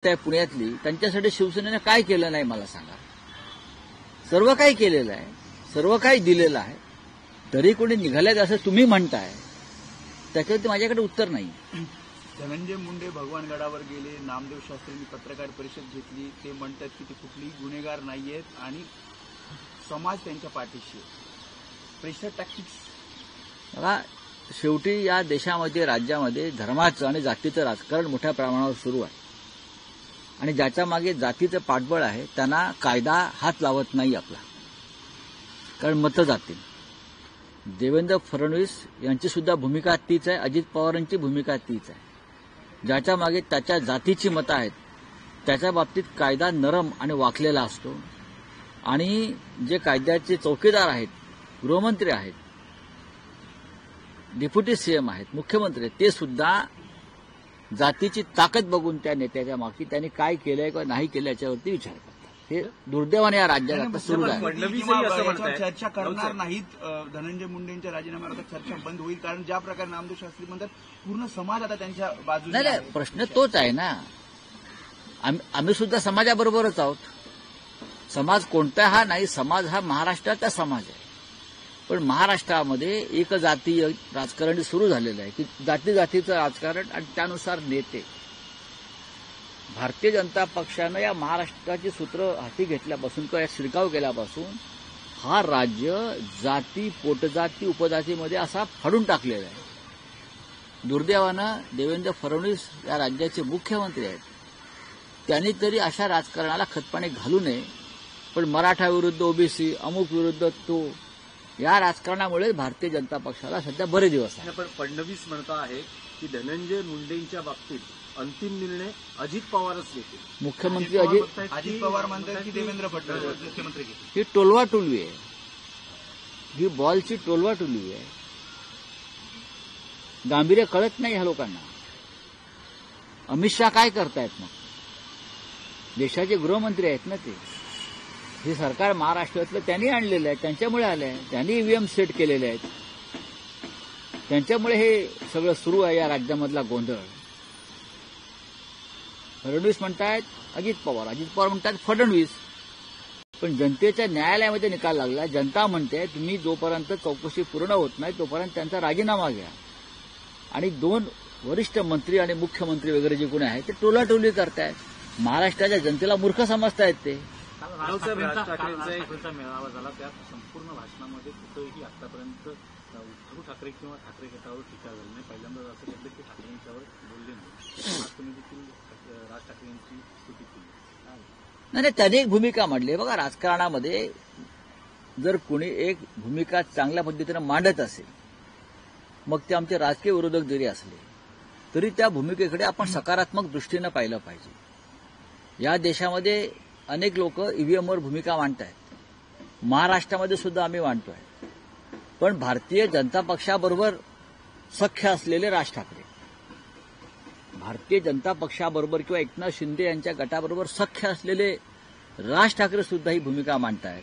आहे पुण्यातली, त्यांच्यासाठी शिवसेनेने काय केलं नाही मला सांगा. सर्व काही केलेलं आहे, सर्व काही दिलेलं आहे, तरी कोणी निघाल्यात असं तुम्ही म्हणताय, त्याच्यावरती माझ्याकडे उत्तर नाही. धनंजय मुंडे भगवानगडावर गेले, नामदेव शास्त्रींनी पत्रकार परिषद घेतली, ते म्हणतात की ते कुठलीही गुन्हेगार नाहीयेत आणि समाज त्यांच्या पाठीशी आहे. Pressure tactics. बघा, शेवटी या देशामध्ये, राज्यामध्ये धर्माचं आणि जातीचं राजकारण मोठ्या प्रमाणावर सुरू आहे आणि ज्याच्या मागे जातीचं पाठबळ आहे त्यांना कायदा हात लावत नाही आपला, कारण मतं जातील. देवेंद्र फडणवीस यांची सुद्धा भूमिका तीच आहे, अजित पवारांची भूमिका तीच आहे. ज्याच्या मागे त्याच्या जातीची मतं आहेत त्याच्या बाबतीत कायदा नरम आणि वाकलेला असतो आणि जे कायद्याचे चौकीदार आहेत, गृहमंत्री आहेत, डेप्युटी सीएम आहेत, मुख्यमंत्री आहेत, ते सुद्धा जातीची ताकद बघून त्या नेत्याच्या मागे त्यांनी काय केलंय किंवा नाही केलं याच्यावरती विचार करतात. हे दुर्दैवाने या राज्यात आता सुरू आहे. चर्चा करणार नाहीत धनंजय मुंडेंच्या राजीनाम्यावर, चर्चा बंद होईल, कारण ज्या प्रकारे नामदेव शास्त्री म्हणतात पूर्ण समाज आता त्यांच्या बाजूने. नाही, प्रश्न तोच आहे ना. आम्ही सुद्धा समाजाबरोबरच आहोत. समाज कोणता हा नाही, समाज हा महाराष्ट्राचा समाज आहे. पण महाराष्ट्रामध्ये एक जातीय राजकारण सुरू झालेलं आहे की जाती जातीचं राजकारण आणि त्यानुसार नेते. भारतीय जनता पक्षानं या महाराष्ट्राची सूत्र हाती घेतल्यापासून किंवा शिरकाव केल्यापासून हा राज्य जाती, पोटजाती, उपजातीमध्ये असा फाडून टाकलेला आहे. दुर्दैवानं देवेंद्र फडणवीस या राज्याचे मुख्यमंत्री आहेत, त्यांनी तरी अशा राजकारणाला खतपाणी घालू नये. पण मराठा विरुद्ध ओबीसी, अमुक विरुद्ध तो, या राजकारणामुळे भारतीय जनता पक्षाला सध्या बरे दिवस आहे. पण फडणवीस म्हणत आहे की धनंजय मुंडेंच्या बाबतीत अंतिम निर्णय अजित पवारच घेतील. मुख्यमंत्री अजित पवार म्हणतात की देवेंद्र फडणवीस मुख्यमंत्री. ही टोलवाटोलवी आहे, ही बॉलची टोलवाटोलवी आहे. गांभीर्य कळत नाही ह्या लोकांना. अमित शहा काय करतायत मग? देशाचे गृहमंत्री आहेत ना ते. हे सरकार महाराष्ट्रातलं त्यांनी आणलेलं आहे, त्यांच्यामुळे आलं आहे. त्यांनी ईव्हीएम सेट केलेले आहेत, त्यांच्यामुळे हे सगळं सुरू आहे या राज्यामधला गोंधळ. फडणवीस म्हणतायत अजित पवार, अजित पवार म्हणतात फडणवीस. पण जनतेच्या न्यायालयामध्ये निकाल लागला. जनता म्हणते तुम्ही जोपर्यंत चौकशी पूर्ण होत नाही तोपर्यंत त्यांचा राजीनामा घ्या. आणि दोन वरिष्ठ मंत्री आणि मुख्यमंत्री वगैरे जे कोणी आहेत ते टोलाटोली करतायत. महाराष्ट्राच्या जनतेला मूर्ख समजतायत ते. ठाकरेंचा मेळावा झाला, त्यात संपूर्ण भाषणामध्ये कुठेही आतापर्यंत उद्धव ठाकरे किंवा ठाकरे गटावर टीका झाली नाही. पहिल्यांदाच असं केलं की ठाकरेंच्यावर बोलले नाही. आज तुम्ही देखील राज ठाकरेंची स्तुती केली. नाही, त्यांनी एक भूमिका मांडली. बघा, राजकारणामध्ये जर कोणी एक भूमिका चांगल्या पद्धतीनं मांडत असेल, मग ते आमचे राजकीय विरोधक जरी असले तरी त्या भूमिकेकडे आपण सकारात्मक दृष्टीनं पाहिलं पाहिजे. या देशामध्ये अनेक लोक ईव्हीएमवर भूमिका मांडतायत, महाराष्ट्रामध्ये सुद्धा आम्ही मांडतोय. पण भारतीय जनता पक्षाबरोबर सख्य असलेले राज ठाकरे, भारतीय जनता पक्षाबरोबर किंवा एकनाथ शिंदे यांच्या गटाबरोबर सख्य असलेले राज ठाकरे सुद्धा ही भूमिका मांडतायत.